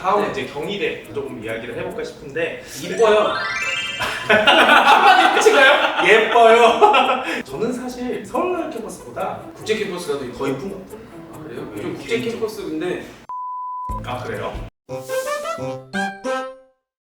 다음은 이제 경희대 조금 이야기를 해볼까 싶은데 이뻐요. 한마디 끝인가요? 예뻐요. 저는 사실 서울 캠퍼스보다 국제 캠퍼스가 더 더 이쁜 것 같아요. 아, 그래요? 요즘 국제 캠퍼스 근데 아 그래요?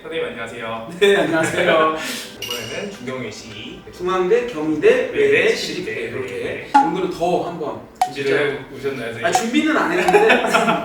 선생님 안녕하세요. 네 안녕하세요. 이번에는 중경희 씨 중앙대, 경희대, 외대, 시립대 네, 이렇게 네. 오늘은 더 한번 준비를 해오셨나요, 선생님? 아 준비는 안 했는데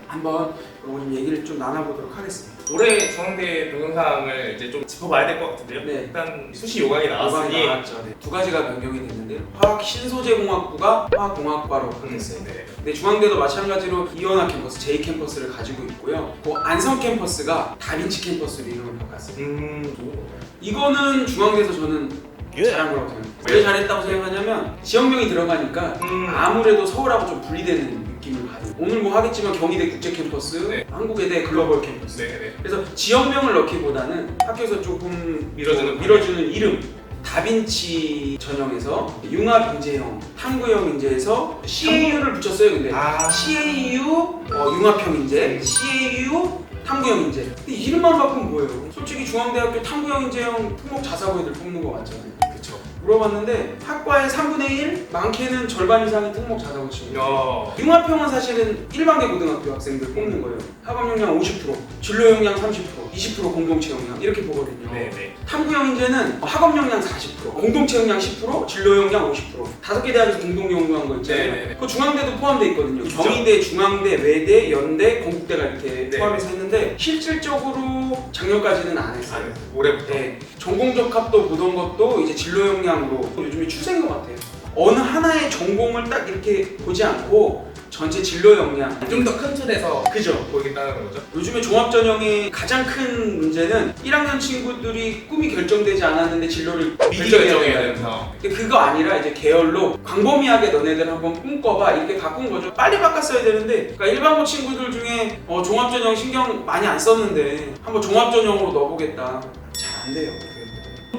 한번 오늘 얘기를 좀 나눠보도록 하겠습니다. 올해 중앙대 동영상을 이제 좀 짚어봐야 될 것 같은데요. 네. 일단 수시 요강이 나왔으니 요강이 나왔죠. 네. 두 가지가 변경이 됐는데 화학 신소재공학부가 화학공학과로 바뀌었어요. 네. 근데 중앙대도 마찬가지로 이원화 캠퍼스, J 캠퍼스를 가지고 있고요. 그 안성 캠퍼스가 다빈치 캠퍼스로 이름을 바꿨어요. 좋은 건가요? 이거는 중앙대에서 저는 잘한 거라고 생각해요. 왜 잘했다고 생각하냐면 지역명이 들어가니까 아무래도 서울하고 좀 분리되는 느낌을 받아요. 오늘 뭐 하겠지만 경희대 국제 캠퍼스, 네. 한국외대 글로벌 캠퍼스. 네네. 그래서 지역명을 넣기보다는 학교에서 조금 밀어주는 이름. 다빈치 전형에서 융합인재형, 탐구형 인재에서 CAU를 붙였어요. 근데 CAU 융합형 인재, CAU 탐구형 인재. 근데 이름만 바꾸면 뭐예요? 솔직히 중앙대학교 탐구형 인재형 특목 자사고 애들 뽑는 거 맞잖아요. 그쵸. 물어봤는데 학과의 3분의 1, 많게는 절반 이상이 특목 자사고 친구. 야. 융합형은 사실은 일반계 고등학교 학생들 뽑는 거예요. 학업 역량 50%, 진로 역량 30%, 20% 공동체 역량 이렇게 보거든요. 네네. 탐구형 인재는 학업 역량 40%, 공동체 역량 10%, 진로 역량 50%. 5개 대학에서 공동 연구한 거 있잖아요. 네네네. 그 중앙대도 포함되어 있거든요. 있죠. 경희대, 중앙대, 외대, 연대, 건국대가 이렇게 네. 포함해서 했는데 실질적으로 작년까지는 안 했어요. 올해부터. 네, 전공 적합도 보던 것도 이제 진로 역량으로 요즘에 추세인 것 같아요. 어느 하나의 전공을 딱 이렇게 보지 않고 전체 진로 역량 좀 더 큰 틀에서 그죠? 보이겠다는 거죠? 요즘에 종합전형의 가장 큰 문제는 1학년 친구들이 꿈이 결정되지 않았는데 진로를 미리 결정해야 결정해야 되는 돼요. 상황. 근데 그거 아니라 이제 계열로 광범위하게 너네들 한번 꿈꿔봐 이렇게 바꾼 거죠. 빨리 바꿨어야 되는데 그러니까 일반고 친구들 중에 종합전형 신경 많이 안 썼는데 한번 종합전형으로 넣어보겠다. 잘 안 돼요.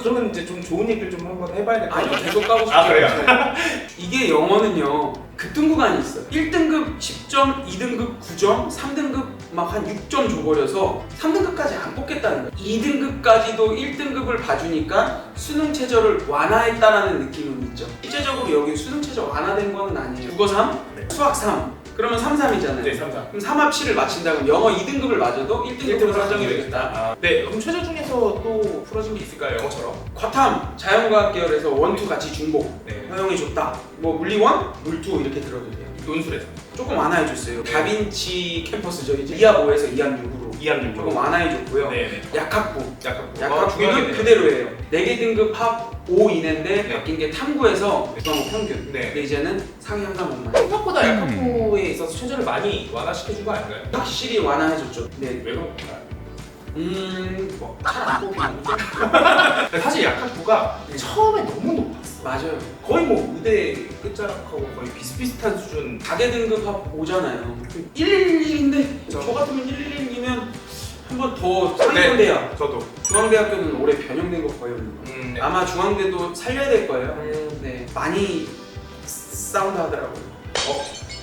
그러면 이제 좀 좋은 얘기를 좀 한번 해봐야 될 것 아니 같아요. 계속 까고 싶죠. 아, 그래요? 이게 영어는요 급등 구간이 있어요. 1등급 10점, 2등급 9점, 3등급 막 한 6점 줘버려서 3등급까지 안 뽑겠다는 거예요. 2등급까지도 1등급을 봐주니까 수능 최저를 완화했다라는 느낌은 있죠. 실제적으로 여기 수능 최저 완화된 거는 아니에요. 국어 3, 네. 수학 3 그러면 3, 3이잖아요. 네, 3, 4. 그럼 3합치를 맞춘다 그러면 영어 2등급을 맞아도 1등급으로 산정이 되겠다. 네, 그럼 최저 중에서 또 풀어진 게 있을까요? 영어처럼? 과탐, 자연과학 계열에서 1, 2 같이 중복 네. 허용해줬다. 뭐 물리 1, 물 2 이렇게 들어도 돼요. 논술에서. 조금 완화해줬어요. 네. 다빈치 캠퍼스죠. 이제 2합 5에서 2합 6으로 2학년 조금 완화해줬고요. 네. 약학부, 약간 약학부는 그대로예요. 4개 등급 합 5 이내인데 네. 바뀐 게 탐구에서 중앙고 평균. 네. 근데 이제는 상위 한강 못만. 생각보다 약학부에 있어서 최저를 많이 완화시켜준 거 아닌가요? 확실히 완화해줬죠. 네. 왜 그런가요? 잘안 뽑히는 사실 약학부가 네. 처음에 너무 높았어. 맞아요. 거의 뭐 의대 끝자락하고 거의 비슷비슷한 수준. 4개 등급 합 5잖아요. 111인데 저 같으면 111이면 한 번 더 상위권 대학. 저도. 중앙대학교는 올해 변형된 거 거의 없는 거. 네. 아마 중앙대도 살려야 될 거예요. 네. 많이 사운드 하더라고요.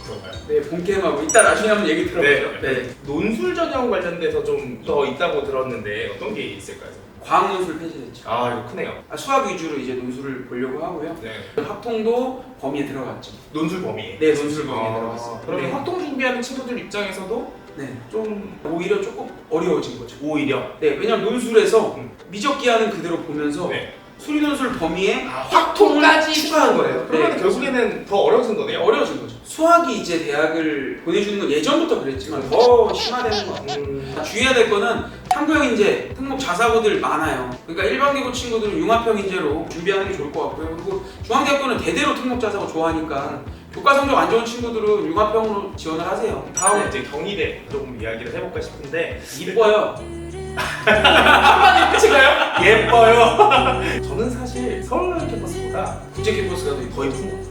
그런가요? 네, 본캠하고 이따 나중에 한번 얘기 들어보죠. 네. 논술 전형 관련돼서 좀 더 있다고 들었는데 어떤 게 있을까요? 과학 논술 폐지됐죠. 아 이거 크네요. 수학 위주로 이제 논술을 보려고 하고요. 네. 학통도 범위에 들어갔죠. 논술 범위에. 네, 논술 범위에 들어갔어요. 그러면 네. 학동 준비하는 친구들 입장에서도 네. 좀 오히려 조금 어려워진 거죠. 오히려. 네, 왜냐면 논술에서 미적기하는 그대로 보면서 네. 수리논술 범위에 확통까지 추가한 거예요. 그러면 네. 결국에는 더 어려워진 거네요. 어려워진 거죠. 수학이 이제 대학을 보내주는 건 예전부터 그랬지만 더 심화되는 것 같아요. 주의해야 될 거는 탐구형 인재, 특목 자사고들 많아요. 그러니까 일반계고 친구들은 융합형 인재로 준비하는 게 좋을 것 같고요. 그리고 중앙대학교는 대대로 특목 자사고 좋아하니까 교과 성적 안 좋은 친구들은 융합형으로 지원을 하세요. 다음 네. 이제 경희대 조금 이야기를 해볼까 싶은데 이뻐요. 한마디 끝인가요? 예뻐요. 저는 사실 서울 캠퍼스보다 국제 캠퍼스가 더 더 이쁜 것 같아요.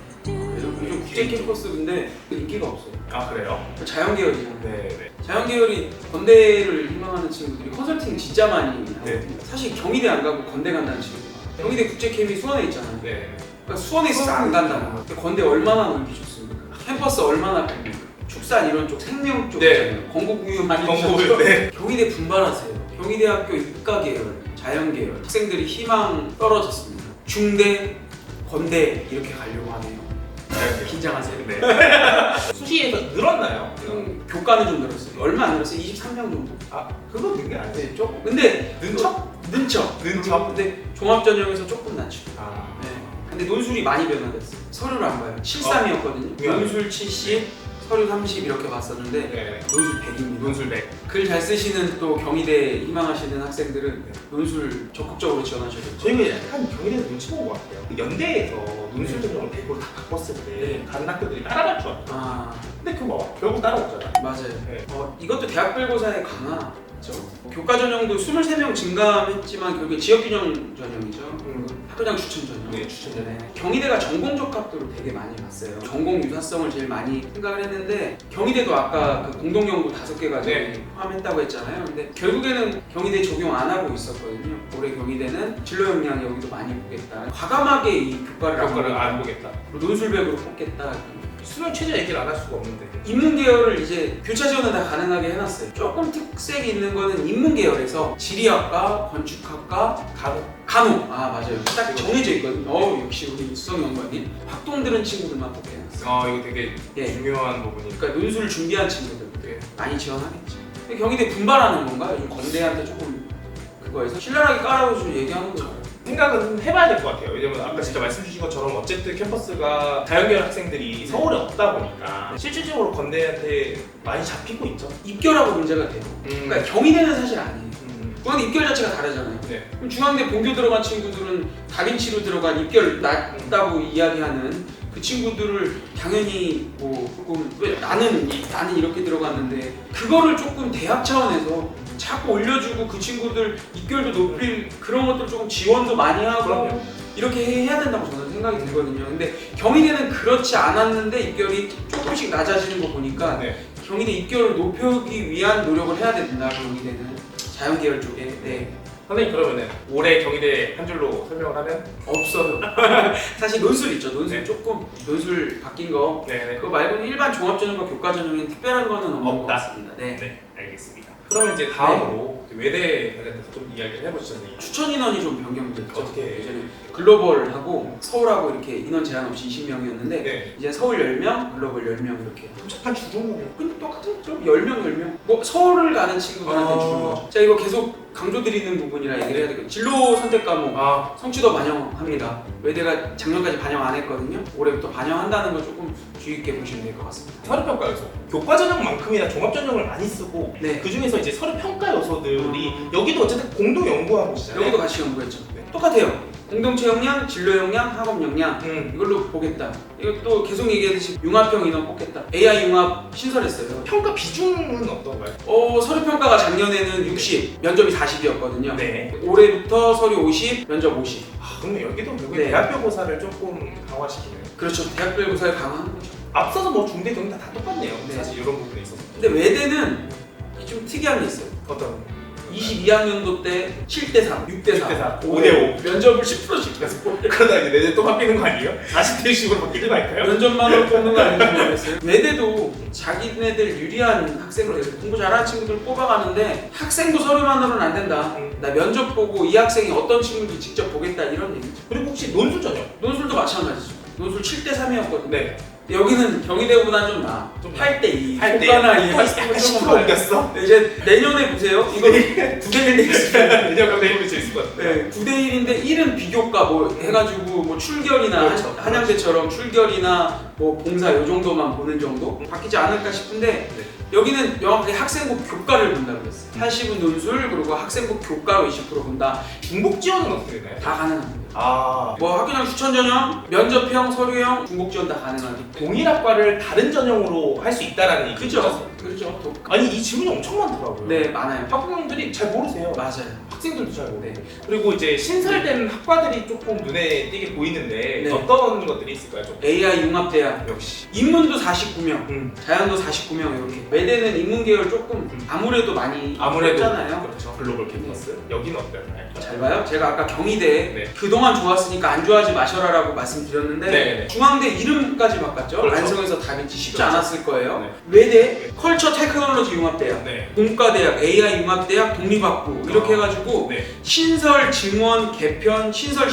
요즘 국제 캠퍼스 근데 인기가 없어요. 아 그래요? 자연 계열이잖아요. 네. 자연 계열이 건대를 희망하는 친구들이 컨설팅 진짜 많이 하거든요. 네. 사실 경희대 안 가고 건대 간다는 친구들. 경희대 국제캠이 수원에 있잖아요. 네. 그러니까 수원에 있어서 안 간다는 거예요. 건대 얼마나 놀기 좋습니까? 캠퍼스 얼마나 큽니까? 축산 이런 쪽 생명 쪽 네. 있잖아요. 건국우유 많이 건국우유, 드셨죠? 네. 경희대 분발하세요. 경희대학교 이과 계열, 자연 계열 학생들이 희망 떨어졌습니다. 중대, 건대 이렇게 가려고 하네요. 긴장하세요. 네. 수시에서 늘었나요? 교과는 좀 늘었어요. 얼마 안 늘었어요. 23명 정도. 아, 그거 는게 아니에요. 네, 조금. 근데 는척? 는척. 근데 종합전형에서 조금 낮죠. 아. 네. 근데 논술이 많이 변화됐어요. 서류를 안 봐요. 73이었거든요. 논술 70, 서류 30 이렇게 봤었는데 네. 논술 100입니다. 논술 100. 글 잘 쓰시는 또 경희대 희망하시는 학생들은 논술 적극적으로 지원하셔야 돼요. 저희가 약간 경희대에서 눈치 본 것 같아요. 연대에서 논술 전형을 100으로 다 바꿨을 때 네. 다른 학교들이 따라갈 줄 알았어요. 아 근데 그거 봐. 결국 따라오잖아요. 맞아요. 네. 이것도 대학별고사의 강화죠. 교과 전형도 23명 증감했지만 결국에 지역균형 전형이죠. 학교장 추천 전형. 네, 추천 전형. 경희대가 전공 적합도를 되게 많이 봤어요. 전공 유사성을 제일 많이 생각을 했는데 경희대도 아까 그 공동연구 5개가 네. 포함했다고 했잖아요. 근데 결국에는 경희대 적용 안 하고 있었거든요. 올해 경희대는 진로 역량 여기도 많이 보겠다. 과감하게 이 교과를 안 보겠다. 그리고 논술백으로 뽑겠다. 수능 최저 얘기를 안 할 수가 없는데. 인문 계열을 이제 교차 지원을 다 가능하게 해놨어요. 조금 특색이 있는 거는 인문 계열에서 지리학과, 건축학과, 간호. 아 맞아요. 딱 정해져 있거든요. 역시 우리 수성 연구원님. 학동들은 친구들만 뽑게 해놨어요. 이거 되게 예. 중요한 부분이니까. 그러니까 논술을 준비한 친구들 네. 많이 지원하겠죠. 근데 경희대 분발하는 건가? 이 건대한테 조금 그거에서 신랄하게 깔아주고 얘기하는 거죠. 생각은 해봐야 될 것 같아요. 왜냐면 아까 진짜 말씀 주신 것처럼 어쨌든 캠퍼스가 자연계열 학생들이 서울에 없다 보니까 실질적으로 건대한테 많이 잡히고 있죠. 입결하고 문제가 돼요. 그러니까 경희대는 사실 아니에요. 중앙대 입결 자체가 다르잖아요. 네. 그럼 중앙대 본교 들어간 친구들은 다빈치로 들어간 입결 낮다고 이야기하는 그 친구들을 당연히 뭐 조금 왜 나는 이렇게 들어갔는데 그거를 조금 대학 차원에서 자꾸 올려주고 그 친구들 입결도 높일 그런 것들 조금 지원도 많이 하고 그럼요. 이렇게 해야 된다고 저는 생각이 들거든요. 근데 경희대는 그렇지 않았는데 입결이 조금씩 낮아지는 거 보니까 네. 경희대 입결을 높이기 위한 노력을 해야 된다. 경희대는 자연계열 쪽에. 네. 선생님 그러면은 올해 경희대 한 줄로 설명을 하면? 없어요. 사실 논술 있죠. 논술 네. 조금 논술 바뀐 거. 네. 그거 말고는 일반 종합전형과 교과전형에 특별한 거는 없는 것 없다. 같습니다. 네. 네, 알겠습니다. 그러면 이제 다음으로 외대 관련해서 좀 이야기를 해보시잖아요. 추천 인원이 좀 변경됐죠. 어떻게? 예전에 글로벌하고 서울하고 이렇게 인원 제한 없이 20명이었는데 네. 이제 서울 10명, 글로벌 10명 이렇게. 한 주종으로. 근데 똑같았죠? 10명, 10명. 뭐 서울을 가는 친구들한테 주는 거죠. 자, 이거 계속 강조드리는 부분이라 얘기를 해야 되겠죠. 진로 선택 과목 성취도 반영합니다. 외대가 작년까지 반영 안 했거든요. 올해부터 반영한다는 거 조금 주의 있게 보시면 될 것 같습니다. 서류 평가 요소. 교과 전형만큼이나 종합 전형을 많이 쓰고 네. 그 중에서 이제 서류 평가 요소들이 여기도 어쨌든 공동 연구한 곳이잖아요. 여기도 같이 연구했죠. 네. 똑같아요. 공동체 역량, 진로 역량, 학업 역량 이걸로 보겠다. 이것도 계속 얘기하듯이 융합형 인원 뽑겠다. AI 융합 신설했어요. 평가 비중은 어떤가요? 서류 평가가 작년에는 60, 면접이 40이었거든요. 네. 올해부터 서류 50, 면접 50. 그러면 여기도 결국에 네. 대학별고사를 조금 강화시키네요. 그렇죠. 대학별고사를 강화하는 거죠. 앞서서 뭐 중대 경대 다 똑같네요. 네. 사실 이런 부분에 있어서. 근데 외대는 좀 특이한 게 있어요. 어떤? 22학년도 때 7대3, 6대4, 5대5. 면접을 10%씩 해서 그러다 이제 내년 또 바뀌는 거 아니에요? 40대식으로 바뀌는 거 아닐까요? 면접만으로 뽑는 거 아닌지 모르겠어요. 외대도 자기네들 유리한 학생들, 공부 잘하는 친구들 뽑아가는데 학생도 서류만으로는 안 된다. 나 면접 보고 이 학생이 어떤 친구인지 직접 보겠다 이런 얘기죠. 그리고 혹시 논술 전형? 논술도 마찬가지죠. 논술 7대3이었거든요. 네. 여기는 경희대보다 좀 나아. 좀 8대2. 8대2. 교과나 이 약간 학생은 10% 조금 옮겼어? 네, 이제 내년에 보세요. 이거 9대1 되겠습니다. 내년 내일 수 있을 것 같아요. 네, 9대1인데 1은 비교과 뭐 해가지고 뭐 출결이나 그렇죠. 한양대처럼 출결이나 뭐 봉사 요 정도만 보는 정도? 바뀌지 않을까 싶은데 네. 여기는 명확하게 학생부 교과를 본다고 했어요. 80은 논술 그리고 학생부 교과로 20% 본다. 중복 지원은 어떻게 되나요? 다 가능합니다. 뭐 학교장 추천 전형, 면접형, 서류형, 중복 지원 다 가능하죠. 동일 학과를 다른 전형으로 할 수 있다라는 얘기죠. 그렇죠. 아니 이 질문이 엄청 많더라고요. 네, 많아요. 학부모님들이 잘 모르세요. 맞아요. 학생들도 잘 모르고 그리고 이제 신설된 학과들이 조금 눈에 띄게 보이는데 네. 어떤 것들이 있을까요? 좀? AI 융합대학 역시 인문도 49명, 자연도 49명 이렇게. 외대는 인문 계열 조금 아무래도 많이 있잖아요. 그렇죠. 글로벌 캠퍼스 여기는 어때요? 잘 봐요. 제가 아까 경희대 네. 그동안 좋았으니까 안 좋아하지 마셔라라고 말씀드렸는데 네. 중앙대 이름까지 바꿨죠. 그렇죠. 안성에서 다빈치 쉽지 그렇죠. 않았을 거예요. 네. 외대 컬처 테크놀로지 융합대학, 네. 공과대학, AI 융합대학, 독립학부 이렇게 해가지고 네. 신설, 증원, 개편, 신설,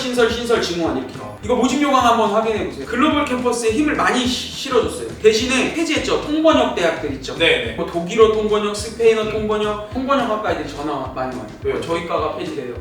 증원 이렇게. 이거 모집 요강 한번 확인해 보세요. 글로벌 캠퍼스에 힘을 많이 실어줬어요. 대신에 폐지했죠. 통번역 대학들 있죠. 네. 뭐 독일어 통번역, 스페인어 통번역, 통번역 학과 애들이 전화 많이 와요. 왜요? 저희 과가 폐지돼요.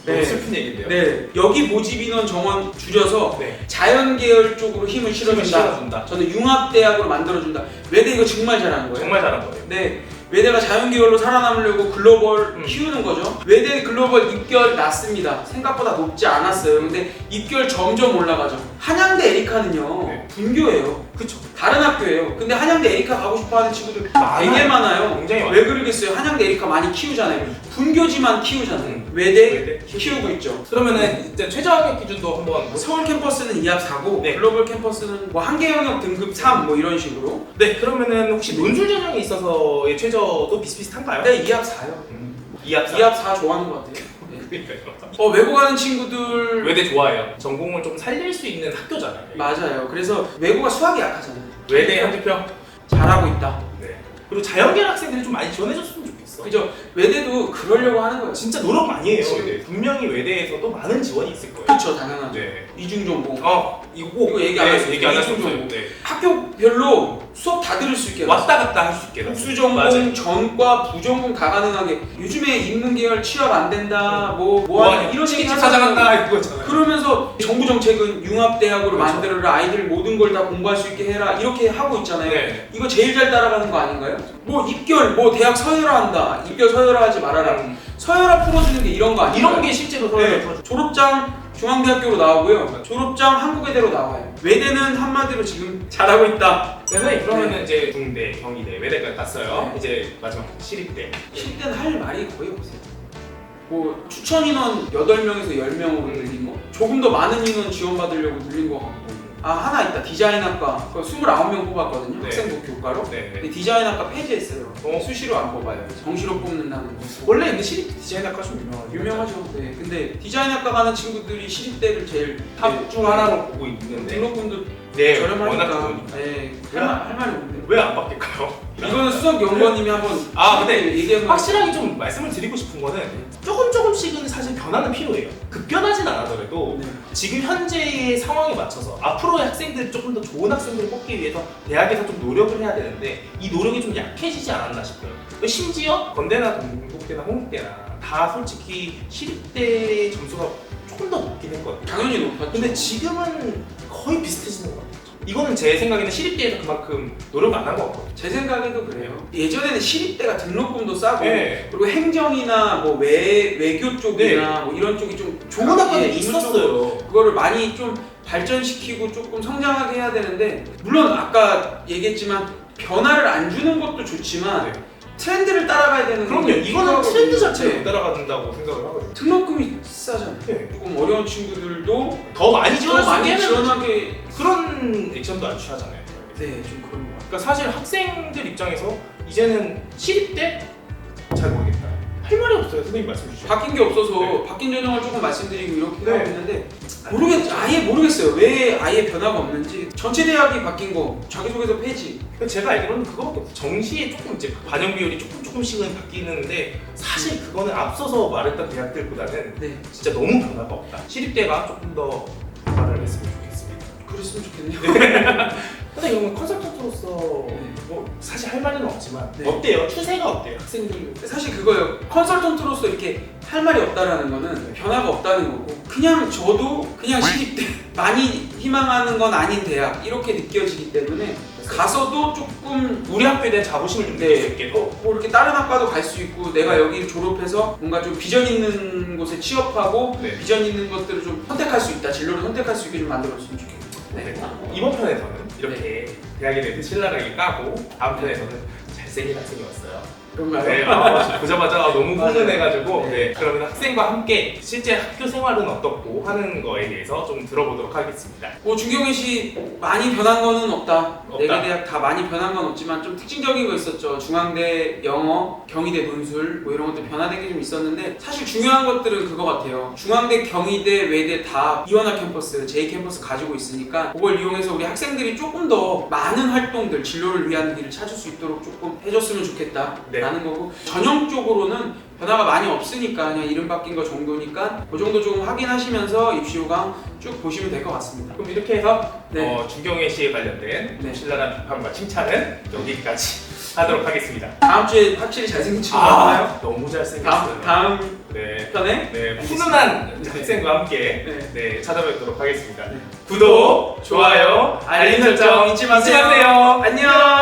너무 슬픈 얘기인데요. 네. 여기 모집 인원 정원 줄여서 네. 자연 계열 쪽으로 힘을 실어준다. 실어준다. 저는 융합대학으로 만들어준다. 외대 이거 정말 잘하는 거예요. 정말 잘한 거예요. 네. 외대가 자연 계열로 살아남으려고 글로벌 키우는 거죠. 외대 글로벌 입결 낮습니다. 생각보다 높지 않았어요. 근데 입결 점점 올라가죠. 한양대 에리카는요. 네. 분교예요. 그쵸. 다른 학교예요. 근데 한양대 에리카 가고 싶어하는 친구들 되게 많아요. 굉장히 많아요. 왜 그러겠어요? 한양대 에리카 많이 키우잖아요. 분교지만 키우잖아요. 외대 키우고 있죠. 그러면은 이제 최저 학력 기준도 한번 서울 캠퍼스는 2합 4고 네. 글로벌 캠퍼스는 뭐 한계 영역 등급 3 뭐 이런 식으로. 네. 그러면은 혹시 논술 전형에 있어서의 최저도 비슷비슷한가요? 네, 2합 4요. 2합 4. 2합 4 좋아하는 것 같아요. 네. 외고 가는 친구들 외대 좋아해요. 전공을 좀 살릴 수 있는 학교잖아요. 맞아요. 그래서 외고가 수학이 약하잖아요. 외대 한주평 잘하고 있다. 네. 그리고 자연계열 학생들이 좀 많이 지원해줬으면 좋겠어. 그죠? 외대도 그러려고 하는 거예요. 진짜 노력 많이 해요. 지금. 외대. 분명히 외대에서도 많은 지원이 있을 거예요. 그렇죠, 당연하죠. 네. 이중 전공. 이거 꼭 이거 얘기 안 했어요. 얘기 안 이중 하셨어요. 전공. 네. 학교별로 수업 다 들을 수 있게 왔다 갔다 할 수 있게. 복수 전공, 맞아요. 전과, 부전공 다 가능하게. 요즘에 인문 계열 취업 안 된다, 뭐하냐 이런 얘기 치킨 찾아간다 이거잖아요. 그러면서 정부 정책은 융합대학으로 그렇죠. 만들어라, 아이들 모든 걸 다 공부할 수 있게 해라 이렇게 하고 있잖아요. 네. 이거 제일 잘 따라가는 거 아닌가요? 뭐 입결, 뭐 대학 서열화한다, 입결 서열화하지 말아라. 서열화 풀어주는 게 이런 거 아니에요? 이런 게 실제로 서울에 풀어줘. 졸업장 중앙대학교로 나오고요. 졸업장 한국외대로 나와요. 외대는 한마디로 지금 잘하고 있다. 네, 그러면은 이제 중대, 경희대, 외대까지 갔어요. 이제 마지막 시립대. 시립대는 할 말이 거의 없어요. 뭐 추천 인원 8명에서 10명으로 늘린 거, 조금 더 많은 인원 지원받으려고 늘린 거 같고. 하나 있다. 디자인학과 29명 뽑았거든요. 네. 학생부 교과로. 네. 근데 디자인학과 폐지했어요. 수시로 안 뽑아요. 정시로 뽑는다는 거. 원래 근데 시립 디자인학과 좀 유명하죠. 유명하죠. 네. 근데 디자인학과 가는 친구들이 시립대를 제일 탑 중 하나로 보고 있는데. 등록금도 네, 워낙 저렴하니까. 좋으니까. 네. 할 말이 없는데. 왜 안 바뀔까요? 이거는 수석 연구원님이 한번 근데 얘기한 확실하게 좀 말씀을 드리고 싶은 거는 조금씩은 사실 변화는 필요해요. 급변하진 않아더라도 네. 지금 현재의 상황에 맞춰서 앞으로의 학생들 조금 더 좋은 학생들을 뽑기 위해서 대학에서 좀 노력을 해야 되는데 이 노력이 좀 약해지지 않았나 싶어요. 심지어 건대나 동국대나 홍익대나 다 솔직히 시립대 점수가 조금 더 높긴 했거든요. 당연히 높았죠. 근데 지금은 거의 비슷해지는 것 같아요. 이거는 제 생각에는 시립대에서 그만큼 노력 안 한 것 같거든요. 제 생각에도 그래요. 예전에는 시립대가 등록금도 싸고 네. 그리고 행정이나 뭐 외교 쪽이나 뭐 이런 쪽이 좀 좋은 학과들이 인문 있었어요. 쪽으로 그거를 많이 좀 발전시키고 조금 성장하게 해야 되는데, 물론 아까 얘기했지만 변화를 안 주는 것도 좋지만 네. 트렌드를 따라가야 되는 그럼요. 게 이거는 필요하거든요. 트렌드 자체를 네. 못 따라간다고 생각을 하거든요. 등록금이 싸잖아요. 네. 조금 어려운 친구들도 더 많이 더 지원할 수 많이 있게 하는 지원하게. 그런 액션도 안 취하잖아요. 네, 좀 그런 거 같아요. 그러니까 사실 학생들 입장에서 이제는 시립대 잘 모르겠다. 할 말이 없어요. 선생님 말씀 주시죠. 바뀐 게 없어서 네. 바뀐 전형을 조금 말씀드리고 이렇게 네. 하고 있는데 아예 모르겠어요. 왜 아예 변화가 없는지. 전체 대학이 바뀐 거, 자기소개서 폐지. 제가 알기로는 그거밖에 없어요. 정시에 조금 이제 반영 비율이 조금씩은 바뀌는데 사실 그거는 앞서서 말했던 대학들보다는 네, 진짜 너무 변화가 없다. 시립대가 조금 더 변화를 했으면 좋겠습니다. 그랬으면 좋겠네요. 근데 이건 컨설턴트로서 네. 뭐 사실 할 말은 없지만 네. 어때요? 추세가 어때요? 학생들 사실 그거예요. 컨설턴트로서 이렇게 할 말이 없다라는 거는 변화가 없다는 거고, 그냥 저도 그냥 시립대 많이 희망하는 건 아닌 대학 이렇게 느껴지기 때문에 가서도 조금 우리 학교에 대한 자부심을 좀 느낄 수 있게 더 뭐 이렇게 다른 학과도 갈 수 있고, 내가 여기 졸업해서 뭔가 좀 비전 있는 곳에 취업하고 네. 비전 있는 것들을 좀 선택할 수 있다, 진로를 선택할 수 있게 좀 만들었으면 좋겠어요. 네. 이번 편에서는 이렇게 대학에 대해서 신랄하게 까고 다음 편에서는 잘생긴 학생이 왔어요. 그런가요? 네, 보자마자 너무 너무 맞아요. 훈훈해가지고 네. 네. 그러면 학생과 함께 실제 학교 생활은 어떻고 하는 거에 대해서 좀 들어보도록 하겠습니다. 준경희 씨 많이 변한 거는 없다. 없다. 4개 대학 다 많이 변한 건 없지만 좀 특징적인 거 있었죠. 중앙대 영어, 경희대 논술 뭐 이런 것들 변화된 게 좀 있었는데 사실 중요한 것들은 그거 같아요. 중앙대, 경희대, 외대 다 이원화 캠퍼스, J 캠퍼스 가지고 있으니까 그걸 이용해서 우리 학생들이 조금 더 많은 활동들, 진로를 위한 길을 찾을 수 있도록 조금 해줬으면 좋겠다 네. 라는 거고, 전형적으로는 변화가 많이 없으니까 그냥 이름 바뀐 거 정도니까 그 정도 조금 확인하시면서 입시 요강 쭉 보시면 될 것 같습니다. 그럼 이렇게 해서 네. 중경혜 씨에 관련된 네. 신랄한 비판과 칭찬은 여기까지 하도록 하겠습니다. 다음 주에 확실히 잘생긴 친구 나와요? 너무 잘생겼어요. 다음 네. 편에 네, 알겠습니다. 훈훈한 네. 학생과 함께 네. 네, 찾아뵙도록 하겠습니다. 네. 구독, 좋아요, 알림 설정 잊지 마세요. 안녕.